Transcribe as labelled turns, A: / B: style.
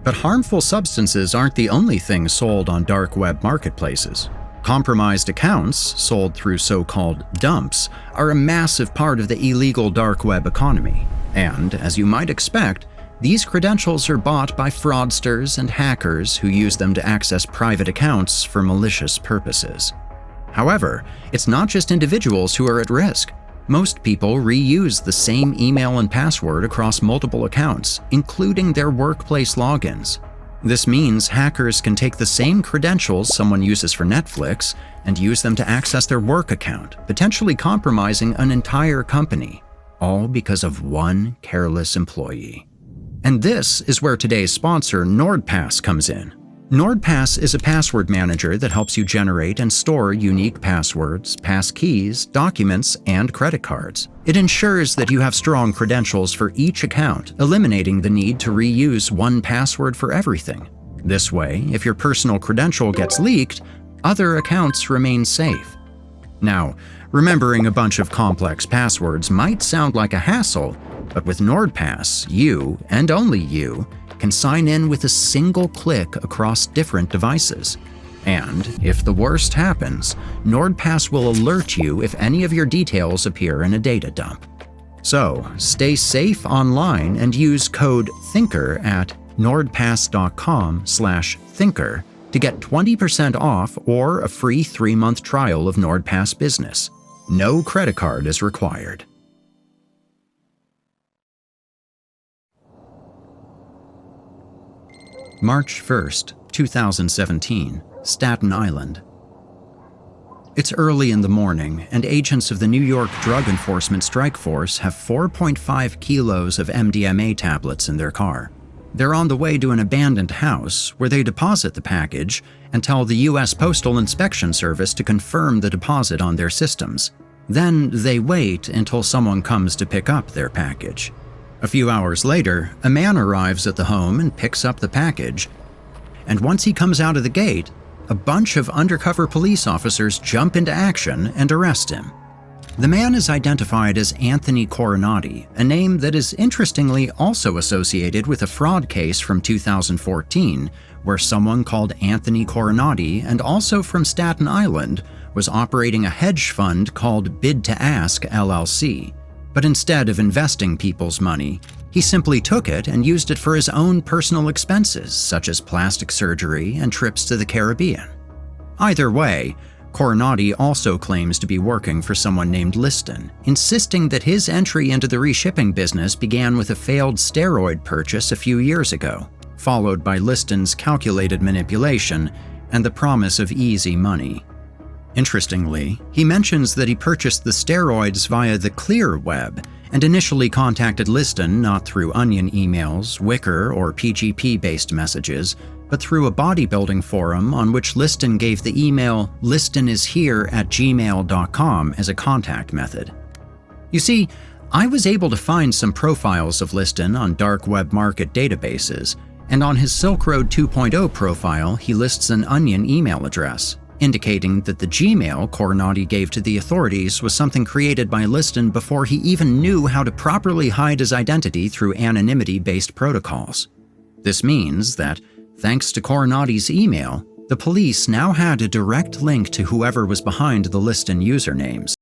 A: But harmful substances aren't the only things sold on dark web marketplaces. Compromised accounts, sold through so-called dumps, are a massive part of the illegal dark web economy. And, as you might expect, these credentials are bought by fraudsters and hackers who use them to access private accounts for malicious purposes. However, it's not just individuals who are at risk. Most people reuse the same email and password across multiple accounts, including their workplace logins. This means hackers can take the same credentials someone uses for Netflix and use them to access their work account, potentially compromising an entire company, all because of one careless employee. And this is where today's sponsor, NordPass, comes in. NordPass is a password manager that helps you generate and store unique passwords, passkeys, documents, and credit cards. It ensures that you have strong credentials for each account, eliminating the need to reuse one password for everything. This way, if your personal credential gets leaked, other accounts remain safe. Now, remembering a bunch of complex passwords might sound like a hassle, but with NordPass, you, and only you, can sign in with a single click across different devices. And if the worst happens, NordPass will alert you if any of your details appear in a data dump. So, stay safe online and use code THINKER at nordpass.com/thinker to get 20% off or a free 3-month trial of NordPass Business. No credit card is required. March 1st, 2017, Staten Island. It's early in the morning, and agents of the New York Drug Enforcement Strike Force have 4.5 kilos of MDMA tablets in their car. They're on the way to an abandoned house where they deposit the package and tell the U.S. Postal Inspection Service to confirm the deposit on their systems. Then they wait until someone comes to pick up their package. A few hours later, a man arrives at the home and picks up the package. And once he comes out of the gate, a bunch of undercover police officers jump into action and arrest him. The man is identified as Anthony Coronati, a name that is interestingly also associated with a fraud case from 2014, where someone called Anthony Coronati and also from Staten Island was operating a hedge fund called Bid to Ask LLC. But instead of investing people's money, he simply took it and used it for his own personal expenses, such as plastic surgery and trips to the Caribbean. Either way, Coronati also claims to be working for someone named Liston, insisting that his entry into the reshipping business began with a failed steroid purchase a few years ago, followed by Liston's calculated manipulation and the promise of easy money. Interestingly, he mentions that he purchased the steroids via the clear web and initially contacted Liston not through Onion emails, Wickr, or PGP-based messages, but through a bodybuilding forum on which Liston gave the email listonishere@gmail.com as a contact method. You see, I was able to find some profiles of Liston on dark web market databases, and on his Silk Road 2.0 profile he lists an Onion email address, indicating that the Gmail Coronati gave to the authorities was something created by Liston before he even knew how to properly hide his identity through anonymity-based protocols. This means that, thanks to Coronati's email, the police now had a direct link to whoever was behind the Liston usernames.